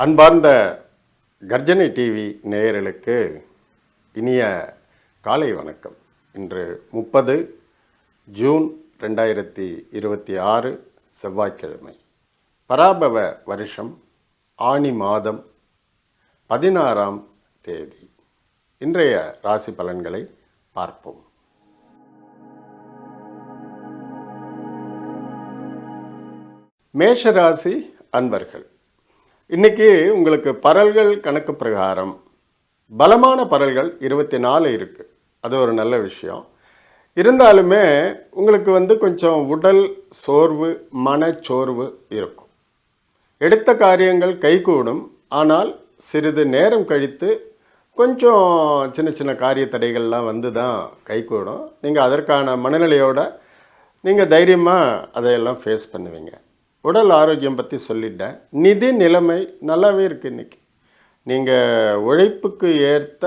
அன்பார்ந்த கர்ஜனை டிவி நேயர்களுக்கு இனிய காலை வணக்கம். இன்று 30 ஜூன் 2026 செவ்வாய்க்கிழமை. பராபவ வருஷம் ஆனி மாதம் 16ஆம் தேதி. இன்றைய ராசி பலன்களை பார்ப்போம். மேஷராசி அன்பர்கள், இன்னைக்கு உங்களுக்கு பரல்கள் கணக்கு பிரகாரம் பலமான பரல்கள் 24 இருக்கு. அது ஒரு நல்ல விஷயம். இருந்தாலுமே உங்களுக்கு கொஞ்சம் உடல் சோர்வு, மனச்சோர்வு இருக்கும். எடுத்த காரியங்கள் கைகூடும். ஆனால் சிறிது நேரம் கழித்து கொஞ்சம் சின்ன சின்ன காரிய தடைகள்லாம் வந்து தான் கைகூடும். நீங்கள் அதற்கான மனநிலையோட நீங்கள் தைரியமாக அதையெல்லாம் ஃபேஸ் பண்ணுவீங்க. உடல் ஆரோக்கியம் பற்றி சொல்லிட்டேன். நிதி நிலைமை நல்லாவே இருக்குது. இன்றைக்கி நீங்கள் உழைப்புக்கு ஏற்ற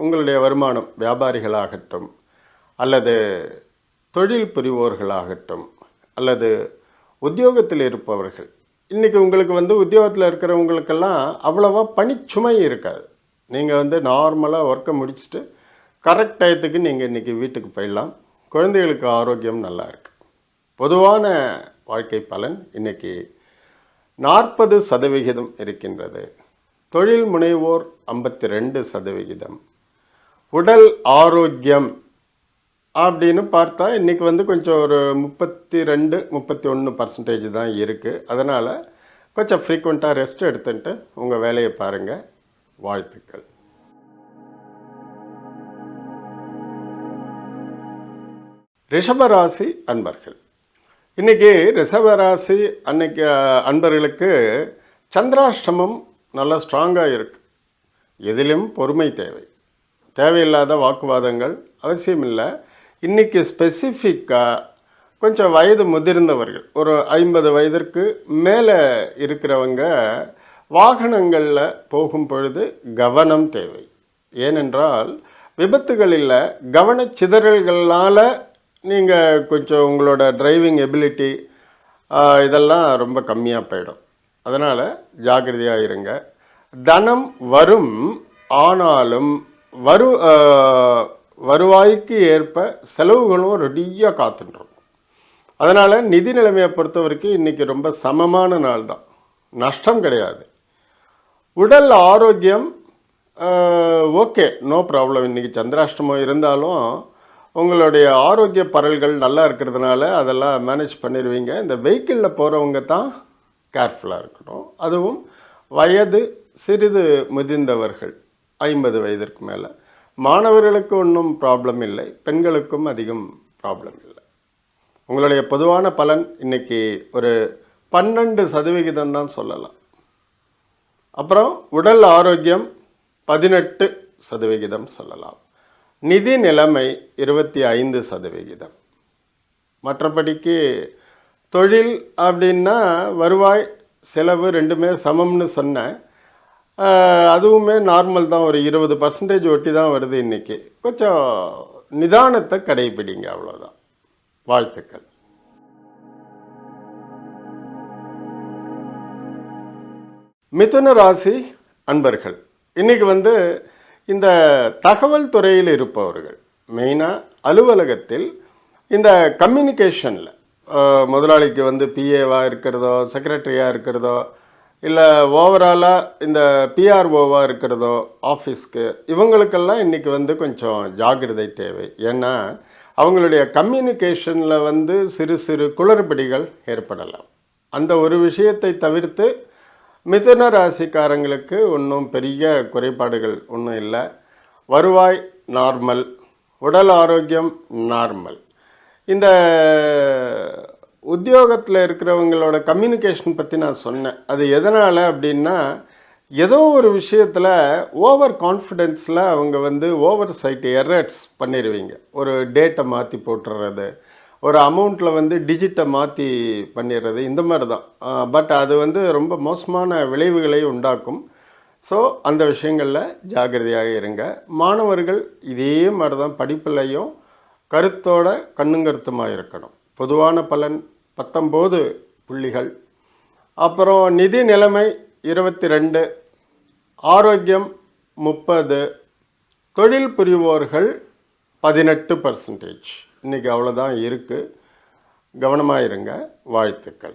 உங்களுடைய வருமானம், வியாபாரிகளாகட்டும் அல்லது தொழில் புரிவோர்களாகட்டும் அல்லது உத்தியோகத்தில் இருப்பவர்கள், இன்றைக்கி உங்களுக்கு உத்தியோகத்தில் இருக்கிறவங்களுக்கெல்லாம் அவ்வளோவா பணிச்சுமை இருக்காது. நீங்கள் நார்மலாக ஒர்க்கை முடிச்சுட்டு கரெக்ட் டயத்துக்கு நீங்கள் இன்றைக்கி வீட்டுக்கு போயிடலாம். குழந்தைகளுக்கு ஆரோக்கியம் நல்லா இருக்குது. பொதுவான வாழ்க்கை பலன் இன்னைக்கு 40% இருக்கின்றது. தொழில் முனைவோர் 52%. உடல் ஆரோக்கியம் அப்படின்னு பார்த்தா இன்னைக்கு கொஞ்சம் ஒரு 32-31% தான் இருக்குது. அதனால் கொஞ்சம் ஃப்ரீக்வெண்ட்டாக ரெஸ்ட் எடுத்துட்டு உங்கள் வேலையை பாருங்கள். வாழ்த்துக்கள். ரிஷபராசி அன்பர்கள், இன்றைக்கி ரிஷபராசி அன்பர்களுக்கு சந்திராஷ்டமம் நல்லா ஸ்ட்ராங்காக இருக்குது. எதிலும் பொறுமை தேவை. தேவையில்லாத வாக்குவாதங்கள் அவசியமில்லை. இன்றைக்கி ஸ்பெசிஃபிக்காக கொஞ்சம் வயது முதிர்ந்தவர்கள், ஒரு 50 வயதிற்கு மேலே இருக்கிறவங்க வாகனங்களில் போகும் பொழுது கவனம் தேவை. ஏனென்றால் விபத்துகளில் கவனச்சிதறல்களால் நீங்கள் கொஞ்சம் உங்களோட டிரைவிங் எபிலிட்டி இதெல்லாம் ரொம்ப கம்மியாக போயிடும். அதனால் ஜாக்கிரதையாக இருங்க. தனம் வரும், ஆனாலும் வருவாய்க்கு ஏற்ப செலவுகளும் ரெடியாக காத்துட்டுருக்கும். அதனால் நிதி நிலைமையை பொறுத்த வரைக்கும் இன்றைக்கி ரொம்ப சமமான நாள் தான். நஷ்டம் கிடையாது. உடல் ஆரோக்கியம் ஓகே, நோ ப்ராப்ளம். இன்றைக்கி சந்திராஷ்டமம் இருந்தாலும் உங்களுடைய ஆரோக்கிய பரல்கள் நல்லா இருக்கிறதுனால அதெல்லாம் மேனேஜ் பண்ணிடுவீங்க. இந்த வெஹிக்கிளில் போகிறவங்க தான் கேர்ஃபுல்லாக இருக்கணும். அதுவும் வயது சிறிது முதிர்ந்தவர்கள், 50 வயதிற்கு மேலே. மாணவர்களுக்கு ஒன்றும் ப்ராப்ளம் இல்லை, பெண்களுக்கும் அதிகம் ப்ராப்ளம் இல்லை. உங்களுடைய பொதுவான பலன் இன்றைக்கி ஒரு 12% தான் சொல்லலாம். அப்புறம் உடல் ஆரோக்கியம் 18% சொல்லலாம். நிதி நிலைமை 25%. மற்றபடிக்கு தொழில் அப்படின்னா வருவாய் செலவு ரெண்டுமே சமம்னு சொன்னேன். அதுவுமே நார்மல் தான். ஒரு 20% ஒட்டி தான் வருது. இன்றைக்கி கொஞ்சம் நிதானத்தை கடைபிடிங்க, அவ்வளோதான். வாழ்த்துக்கள். மிதுன ராசி அன்பர்கள், இன்றைக்கி இந்த தகவல் துறையில் இருப்பவர்கள், மெயினாக அலுவலகத்தில் இந்த கம்யூனிகேஷனில் முதலாளிக்கு பிஏவாக இருக்கிறதோ, செக்ரட்டரியாக இருக்கிறதோ, இல்லை ஓவராலாக இந்த பிஆர்ஓவாக இருக்கிறதோ ஆஃபீஸ்க்கு, இவங்களுக்கெல்லாம் இன்றைக்கி கொஞ்சம் ஜாக்கிரதை தேவை. ஏன்னா அவங்களுடைய கம்யூனிகேஷனில் சிறு சிறு குளறுபடிகள் ஏற்படலாம். அந்த ஒரு விஷயத்தை தவிர்த்து மிதுன ராசிக்காரங்களுக்கு ஒன்றும் பெரிய குறைபாடுகள் ஒன்றும் இல்லை. வருவாய் நார்மல், உடல் ஆரோக்கியம் நார்மல். இந்த உத்தியோகத்தில் இருக்கிறவங்களோட கம்யூனிகேஷன் பற்றி நான் சொன்னேன். அது எதனால் அப்படின்னா, ஏதோ ஒரு விஷயத்தில் ஓவர் கான்ஃபிடென்ஸில் அவங்க ஓவர் சைட் எரர்ஸ் பண்ணிடுவீங்க. ஒரு டேட்டை மாற்றி போட்டுறது, ஒரு அமௌண்ட்டில் டிஜிட்டை மாற்றி பண்ணிடுறது, இந்த மாதிரி தான். பட் அது ரொம்ப மோசமான விளைவுகளை உண்டாக்கும். ஸோ அந்த விஷயங்களில் ஜாக்கிரதையாக இருங்க. மாணவர்கள் இதே மாதிரி தான் படிப்புலையும் கருத்தோட கண்ணுங்கருத்துமாக இருக்கணும். பொதுவான பலன் 19 புள்ளிகள். அப்புறம் நிதி நிலைமை 22, ஆரோக்கியம் 30, தொழில் புரிவோர்கள் 18%. இன்றைக்கி அவ்வளோதான் இருக்குது. கவனமாக இருங்க. வாழ்த்துக்கள்.